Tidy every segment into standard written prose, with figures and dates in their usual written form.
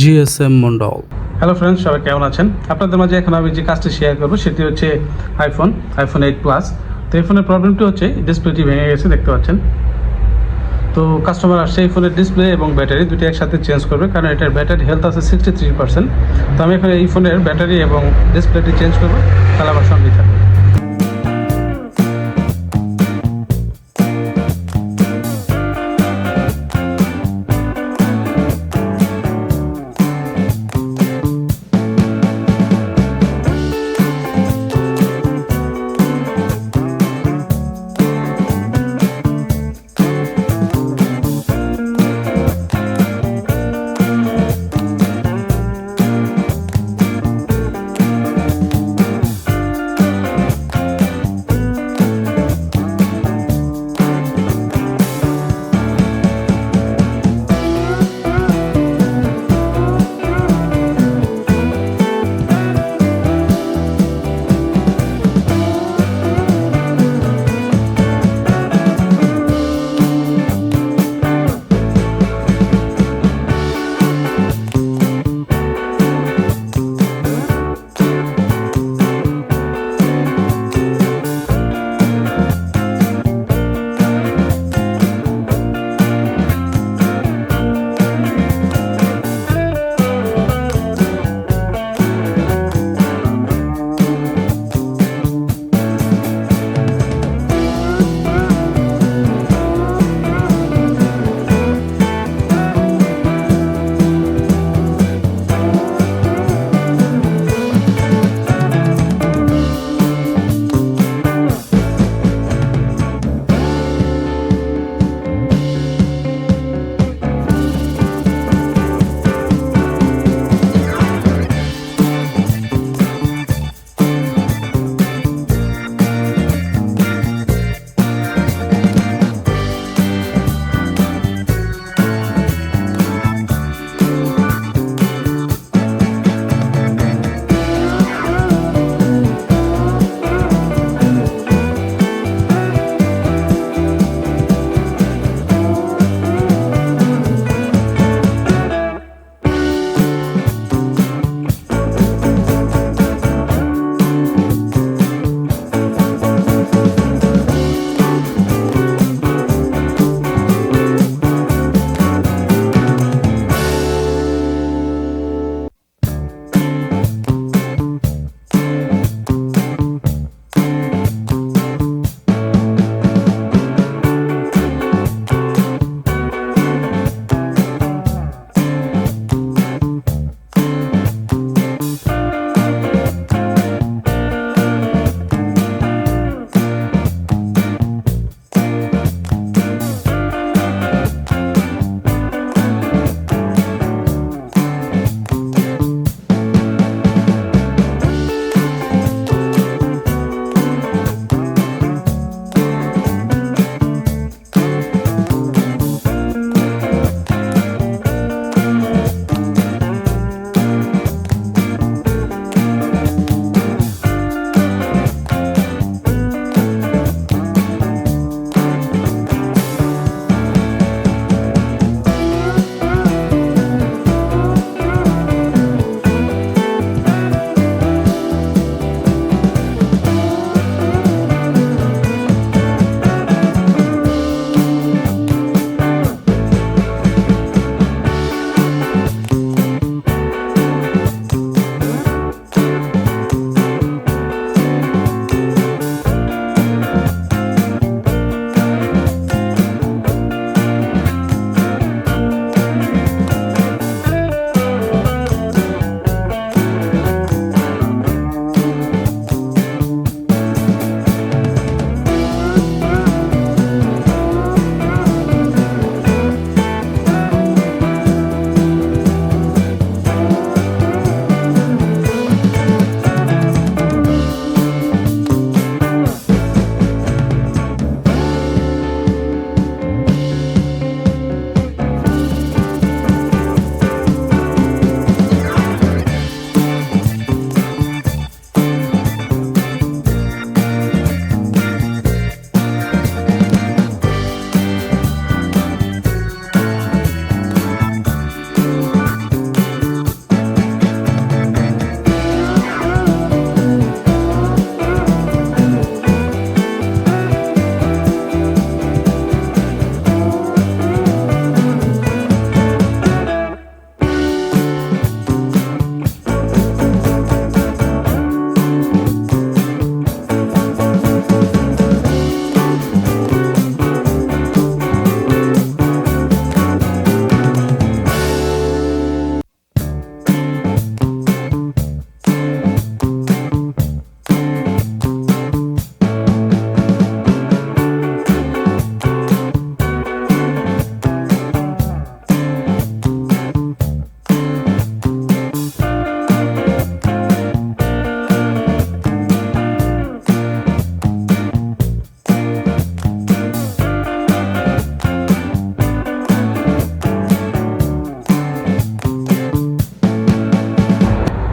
Gsm-Mondol। Hello friends, সবাই কেমন আছেন? আপনাদের মাঝে এখন আমি যে কাজটি শেয়ার করবো সেটি হচ্ছে আইফোন 8 প্লাস। তো এই ফোনের প্রবলেমটি হচ্ছে ডিসপ্লেটি ভেঙে গেছে, দেখতে পাচ্ছেন। তো কাস্টমার আসছে এই ফোনের ডিসপ্লে এবং ব্যাটারি দুটি একসাথে চেঞ্জ করবে, কারণ এটার ব্যাটারি হেলথ আছে 63%। তো আমি এখন এই ফোনের ব্যাটারি এবং ডিসপ্লেটি চেঞ্জ করবো, তাহলে আমার সঙ্গেই থাকবে।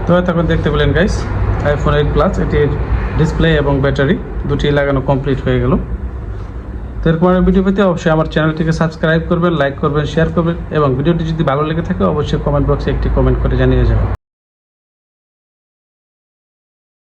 তো তখন দেখতে পেলেন গাইস আইফোন 8 প্লাস এটির ডিসপ্লে এবং ব্যাটারি দুটি লাগানো কমপ্লিট হয়ে গেল। তো এরপর ভিডিও পেতে অবশ্যই আমার চ্যানেলটিকে সাবস্ক্রাইব করবেন, লাইক করবেন, শেয়ার করবেন এবং ভিডিওটি যদি ভালো লেগে থাকে অবশ্যই কমেন্ট বক্সে একটি কমেন্ট করে জানিয়ে যাবেন।